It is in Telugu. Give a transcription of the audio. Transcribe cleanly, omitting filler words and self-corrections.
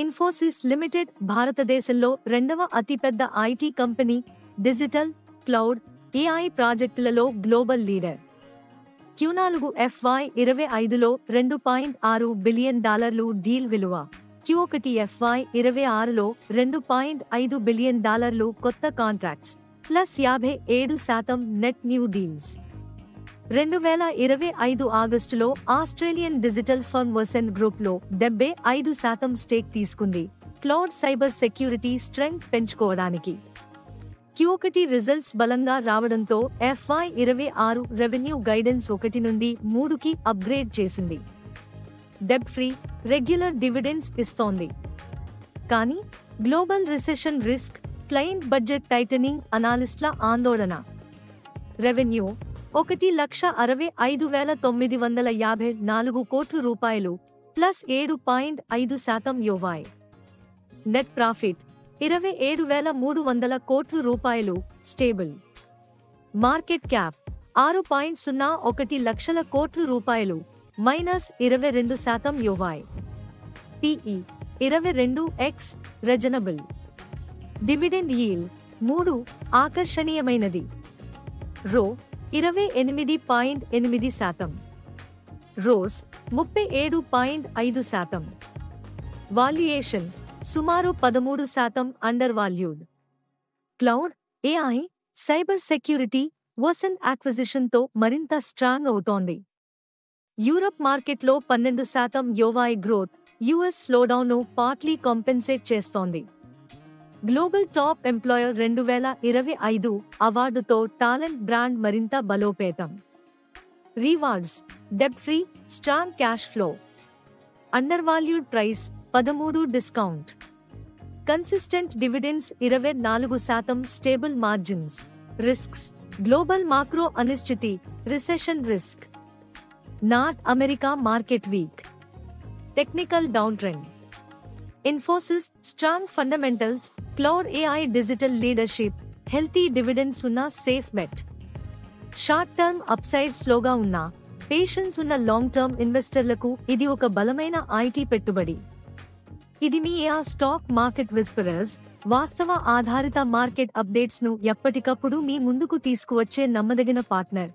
ఇన్ఫోసిస్ లిమిటెడ్ భారతదేశంలో రెండవ అతిపెద్ద IT company. Digital, cloud, AI ప్రాజెక్టులలో గ్లోబల్ లీడర్. Q4 FY25లో $2.6 బిలియన్ డీల్ విలువ. Q1 FY26లో $2.5 బిలియన్ కొత్త contracts plus 57% net new deals. 2025 ఆగస్టులో ఆస్ట్రేలియన్ డిజిటల్ ఫర్మ్ వసెన్ గ్రూప్లో 75% స్టేక్ తీసుకుంది, క్లౌడ్ సైబర్ సెక్యూరిటీ స్ట్రెంగ్త్ పెంచుకోవడానికి. Q1 రిజల్ట్స్ బలంగా రావడంతో FY26 రెవెన్యూ గైడెన్స్ 1 నుండి 3కి అప్గ్రేడ్ చేసింది. డెబ్ ఫ్రీ, రెగ్యులర్ డివిడెండ్స్ ఇస్తోంది. కానీ global recession risk, client budget tightening అనాలిస్ట్ల ఆందోళన. రెవెన్యూ $1,65,954 కోట్లు ప్లస్ 7.5% యోవాయ్. నెట్ ప్రాఫిట్ $27,300 కోట్లు స్టేబుల్. మార్కెట్ క్యాప్ $6.01 లక్షల కోట్లు minus 22% YoY. PE 22x reasonable. Dividend yield 3 ఆకర్షణీయమైనది. ROE 28.8%. ROAS 37.5%. వాల్యుయేషన్ సుమారు 13% undervalued. Cloud, AI, cyber security వసెన్ యాక్విజిషన్తో మరింత స్ట్రాంగ్ అవుతోంది. యూరప్ మార్కెట్లో 12% యోవాయ్ గ్రోత్ యుఎస్ స్లోడౌన్ను పార్ట్లీ కాంపెన్సేట్ చేస్తోంది. గ్లోబల్ టాప్ ఎంప్లాయర్ 2025 అవార్డుతో టాలెంట్ బ్రాండ్ మరింత బలోపేతం. Rewards, debt free, strong cash flow. Undervalued price 13 discount. Consistent dividends 24%. Stable margins. Risks, global macro అనిశ్చితి, recession risk. North America market weak. Technical down trend. Infosys strong fundamentals, cloud, AI, digital leadership, healthy dividends ఉన్న safe bet. Short term upside స్లోగా ఉన్నా పేషెన్స్ ఉన్న లాంగ్ టర్మ్ ఇన్వెస్టర్లకు ఇది ఒక బలమైన ఐటీ పెట్టుబడి. ఇది మీ స్టాక్ మార్కెట్ విస్పరర్స్, వాస్తవ ఆధారిత మార్కెట్ అప్డేట్స్ ను ఎప్పటికప్పుడు మీ ముందుకు తీసుకువచ్చే నమ్మదగిన పార్ట్నర్.